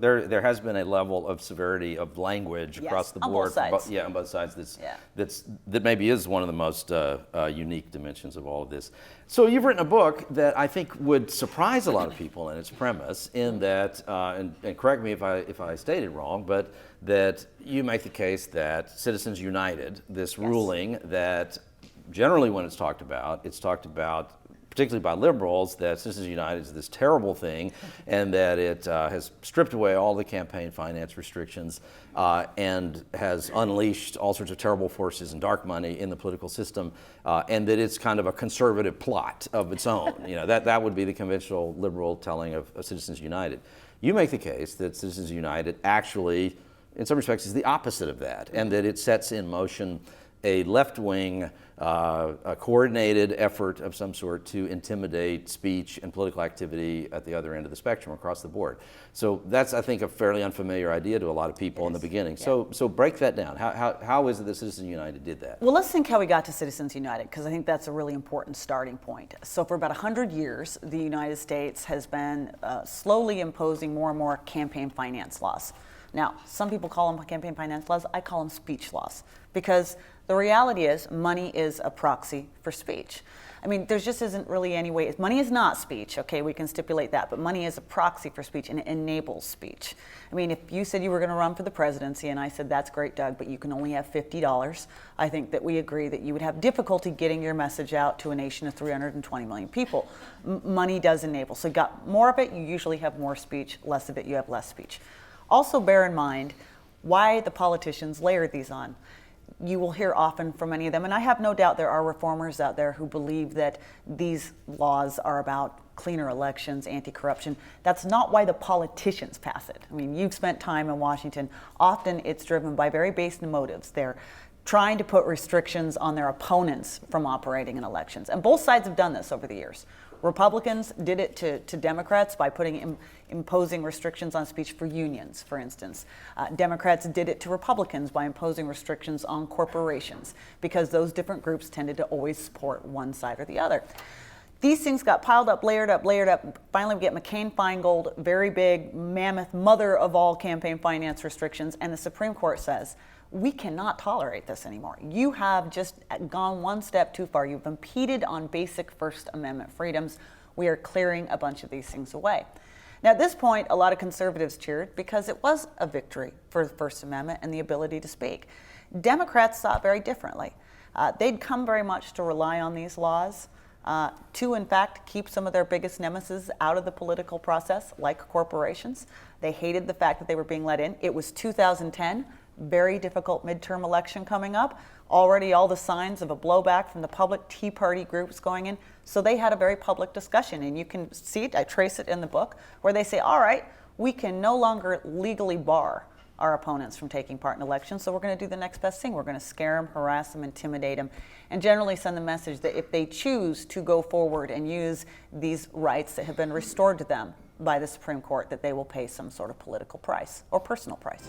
there has been a level of severity of language across the board. On both sides. On both sides. That maybe is one of the most unique dimensions of all of this. So you've written a book that I think would surprise a lot of people in its premise, in that, and correct me if I stated wrong, but that you make the case that Citizens United, this ruling that generally when it's talked about, particularly by liberals, that Citizens United is this terrible thing, and that it has stripped away all the campaign finance restrictions and has unleashed all sorts of terrible forces and dark money in the political system, and that it's kind of a conservative plot of its own. That would be the conventional liberal telling of Citizens United. You make the case that Citizens United actually, in some respects, is the opposite of that, and that it sets in motion a left-wing, a coordinated effort of some sort to intimidate speech and political activity at the other end of the spectrum across the board. So that's, I think, a fairly unfamiliar idea to a lot of people in the beginning. Yeah. So break that down. How is it that Citizens United did that? Well, let's think how we got to Citizens United, because I think that's a really important starting point. So for about 100 years, the United States has been slowly imposing more and more campaign finance laws. Now, some people call them campaign finance laws. I call them speech laws, because the reality is money is a proxy for speech. I mean, there just isn't really any way. Money is not speech, okay, we can stipulate that, but money is a proxy for speech, and it enables speech. I mean, if you said you were going to run for the presidency, and I said, that's great, Doug, but you can only have $50, I think that we agree that you would have difficulty getting your message out to a nation of 320 million people. Money does enable. So you got more of it, you usually have more speech, less of it, you have less speech. Also bear in mind why the politicians layered these on. You will hear often from many of them, and I have no doubt there are reformers out there who believe that these laws are about cleaner elections, anti-corruption. That's not why the politicians pass it. I mean, you've spent time in Washington. Often it's driven by very base motives. They're trying to put restrictions on their opponents from operating in elections. And both sides have done this over the years. Republicans did it to Democrats by imposing restrictions on speech for unions, for instance. Democrats did it to Republicans by imposing restrictions on corporations, because those different groups tended to always support one side or the other. These things got piled up, layered up, layered up. Finally, we get McCain-Feingold, very big, mammoth, mother of all campaign finance restrictions, and the Supreme Court says, we cannot tolerate this anymore. You have just gone one step too far. You've impeded on basic First Amendment freedoms. We are clearing a bunch of these things away. Now, at this point, a lot of conservatives cheered because it was a victory for the First Amendment and the ability to speak. Democrats saw it very differently. They'd come very much to rely on these laws to, in fact, keep some of their biggest nemesis out of the political process, like corporations. They hated the fact that they were being let in. It was 2010. Very difficult midterm election coming up. Already all the signs of a blowback from the public, Tea Party groups going in. So they had a very public discussion, and you can see it, I trace it in the book, where they say, all right, we can no longer legally bar our opponents from taking part in elections, so we're going to do the next best thing. We're going to scare them, harass them, intimidate them, and generally send the message that if they choose to go forward and use these rights that have been restored to them by the Supreme Court, that they will pay some sort of political price or personal price.